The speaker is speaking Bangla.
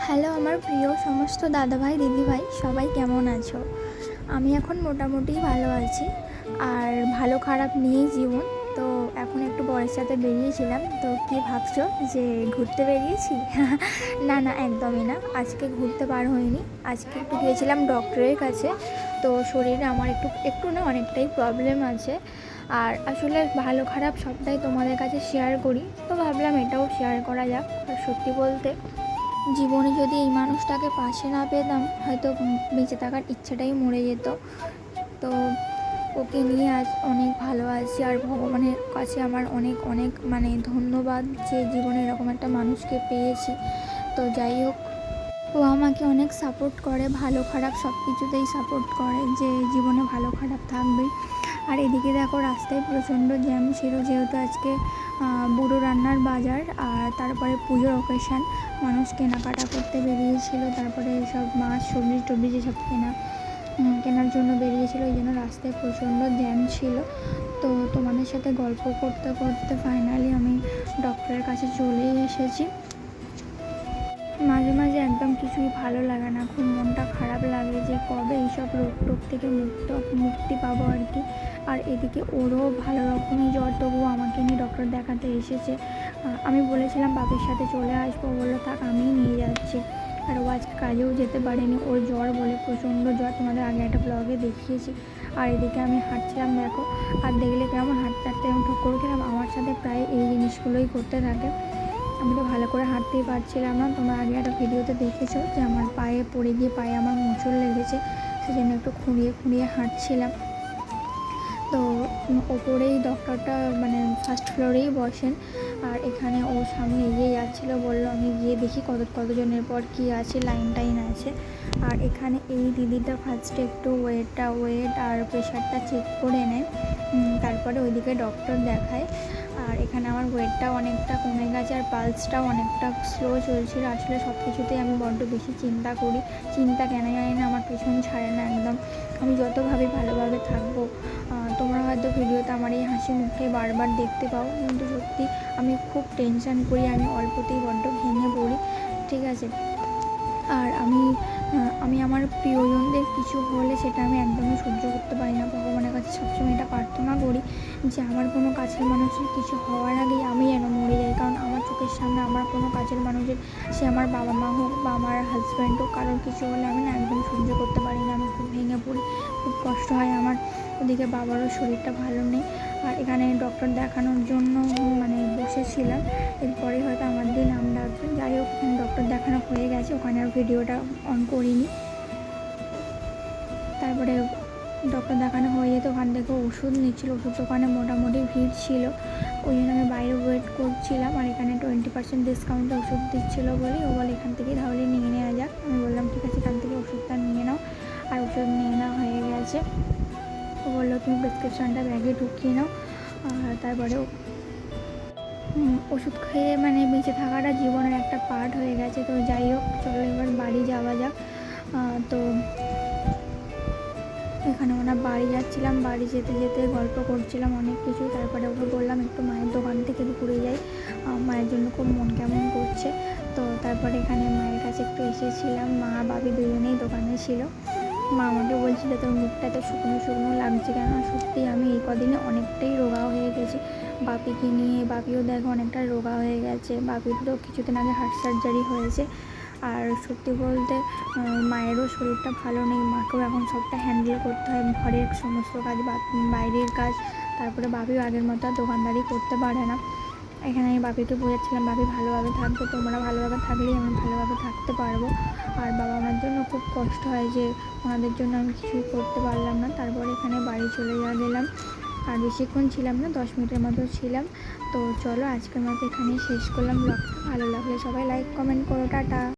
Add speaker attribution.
Speaker 1: হ্যালো আমার প্রিয় সমস্ত দাদাভাই দিদিভাই, সবাই কেমন আছো? আমি এখন মোটামুটি ভালো আছি। আর ভালো খারাপ নিয়েই জীবন। তো এখন একটু বরের সাথে বেরিয়েছিলাম। তো কি ভাবছো যে ঘুরতে বেরিয়েছি? না না, একদমই না। আজকে ঘুরতে বার হইনি। আজকে একটু গিয়েছিলাম ডক্টরের কাছে। তো শরীরে আমার একটু একটু না অনেকটাই প্রবলেম আছে। আর আসলে ভালো খারাপ সবটাই তোমাদের কাছে শেয়ার করি। তো ভাবলাম এটাও শেয়ার করা যাক। আর সত্যি বলতে জীবনে যদি এই মানুষটাকে পাশে না পেতাম, হয়তো বেঁচে থাকার ইচ্ছাটাই মরে যেত। তো ওকে নিয়ে আজ অনেক ভালো আছি। আর ভগবানের কাছে আমার অনেক অনেক ধন্যবাদ যে জীবনে এরকম একটা মানুষকে পেয়েছি। তো যাই হোক, ও আমাকে অনেক সাপোর্ট করে, ভালো খারাপ সব কিছুতেই সাপোর্ট করে যে জীবনে ভালো খারাপ থাকবেই। আর এদিকে দেখো, রাস্তায় প্রচণ্ড জ্যাম ছিল, যেহেতু আজকে বুড়ো রান্নার বাজার। আর তারপরে পুজোর অকেশান, মানুষ কেনাকাটা করতে বেরিয়েছিল। তারপরে সব মাছ সবজি টবজি যেসব কেনার জন্য বেরিয়েছিল, ওই জন্য রাস্তায় প্রচণ্ড জ্যাম ছিল। তো তোমাদের সাথে গল্প করতে করতে ফাইনালি আমি ডক্টরের কাছে চলেই এসেছি। মাঝে মাঝে একদম কিছুই ভালো লাগে না, খুব মনটা খারাপ লাগে যে কবে এইসব রোগ টোগ থেকে মুক্তি পাবো আর কি। আর এদিকে ওরও ভালো রকমই জ্বর, তবুও আমাকে নিয়ে ডক্টর দেখাতে এসেছে। আমি বলেছিলাম বাপের সাথে চলে আসবো, বললো থাক আমিই নিয়ে যাচ্ছি। আর ও আজকে কাজেও যেতে পারেনি, ওর জ্বর বলে প্রচণ্ড জ্বর, তোমাদের আগে একটা ব্লগে দেখিয়েছি। আর এদিকে আমি হাঁটছিলাম দেখো, আর দেখলে কেমন হাঁটতে হাঁটতে আমি ঠোক্কর খেলাম। আমার সাথে প্রায় এই জিনিসগুলোই করতে থাকে। আমি তো ভালো করে হাঁটতেই পারছিলাম না। তোমরা আগে একটা ভিডিওতে দেখেছো যে আমার পায়ে পড়ে গিয়ে পায়ে আমার মোচড় লেগেছে, সেজন্য একটু খুঁড়িয়ে খুঁড়িয়ে হাঁটছিলাম। তো ওপরেই ডক্টরটা ফার্স্ট ফ্লোরেই বসেন। আর এখানে ও সামনে এগিয়ে যাচ্ছিলো, বললো আমি গিয়ে দেখি কতজনের পর কী আছে, লাইন টাইন আছে। আর এখানে এই দিদিটা ফার্স্টে একটু ওয়েট আর প্রেশারটা চেক করে নেয়, তারপরে ওইদিকে ডক্টর দেখায়। আর এখানে আমার ওয়েটটাও অনেকটা কমে গেছে, আর পালসটাও অনেকটা স্লো চলছিল। আসলে সব কিছুতেই আমি বড্ড বেশি চিন্তা করি। চিন্তা কেন জানি না আমার পেছন ছাড়ে না একদম। আমি যতভাবে ভালোভাবে থাকবো, তোমরা হয়তো ভিডিওতে আমার এই হাসি মুখে বারবার দেখতে পাও, কিন্তু সত্যি আমি খুব টেনশান করি, আমি অল্পতেই বড্ড ভেঙে পড়ি, ঠিক আছে। আর আমি আমার প্রিয়জনদের কিছু হলে সেটা আমি একদমই সহ্য করতে পারি না। ভগবানের কাছে সবসময় এটা প্রার্থনা করি যে আমার কোনো কাছের মানুষের কিছু হওয়ার আগেই আমি যেন মরে যাই। কারণ আমার চোখের সামনে আমার কোনো কাছের মানুষের, সে আমার বাবা মা হোক বা আমার হাজব্যান্ড হোক, কারোর কিছু হলে আমি না একদম সহ্য করতে পারি না, আমি খুব ভেঙে পড়ি, খুব কষ্ট হয় আমার। ওদিকে বাবারও শরীরটা ভালো নেই। আর এখানে ডক্টর দেখানোর জন্য বসেছিলাম, এরপরে হয়তো আমার দিয়ে নাম ডাকবে। যাই হোক, এখানে ডক্টর দেখানো হয়ে গেছে, ওখানে আর ভিডিওটা অন করিনি। তারপরে ডক্টর দেখানো হয়ে যেত, ওখান থেকে ওষুধ নিচ্ছিলো, ওষুধ দোকানে মোটামুটি ভিড় ছিল, ওই জন্য আমি বাইরে ওয়েট করছিলাম। আর এখানে 20% ডিসকাউন্টে ওষুধ দিচ্ছিলো বলে ও বলে এখান থেকে তাহলে নিয়ে নেওয়া যাক। আমি বললাম ঠিক আছে, এখান থেকে ওষুধটা নিয়ে নাও। আর ওষুধ নিয়ে নেওয়া হয়ে গেছে। ও বললো তুমি প্রেসক্রিপশনটা ব্যাগে ঢুকিয়ে নাও। আর তারপরে ওষুধ খেয়ে বেঁচে থাকাটা জীবনের একটা পার্ট হয়ে গেছে। তো যাই হোক, চলো এবার বাড়ি যাওয়া যাক। তো এখানে ওনার বাড়ি যাচ্ছিলাম, বাড়ি যেতে যেতে গল্প করছিলাম অনেক কিছু। তারপরে ওকে বললাম একটু মায়ের দোকান থেকে ঘুরে যাই, মায়ের জন্য খুব মন কেমন করছে। তো তারপরে এখানে মায়ের কাছে একটু এসেছিলাম, মা বাপি দুজনেই দোকানে ছিল। মা আমাকে বলছিল তোর মুখটা তো শুকনো শুকনো লাগছে কেন। সত্যি আমি এই কদিনে অনেকটাই রোগা হয়ে গেছি। বাপিকে নিয়ে, বাপিও দেখো অনেকটা রোগা হয়ে গেছে। বাপির তো কিছুদিন আগে হার্ট সার্জারি হয়েছে। আর সত্যি বলতে মায়েরও শরীরটা ভালো নেই, মাকেও এখন সবটা হ্যান্ডেল করতে হয়, ঘরের সমস্ত কাজ, বাইরের কাজ। তারপরে বাপিও আগের মতো আর দোকানদারি করতে পারে না। এখানে আমি বাপিকে বোঝাচ্ছিলাম বাপি ভালোভাবে থাকবে, তোমরা ভালোভাবে থাকলেই আমি ভালোভাবে থাকতে পারবো। আর বাবা মার জন্য খুব কষ্ট হয় যে ওনাদের জন্য আমি কিছুই করতে পারলাম না। তারপরে এখানে বাড়ি চলে গেলাম। আর বেশিক্ষণ ছিলাম না, 10 মিনিটের মতো ছিলাম। তো চলো আজকের মতো এখানেই শেষ করলাম ব্লগটা। ভালো লাগলে সবাই লাইক কমেন্ট করো, টাটা।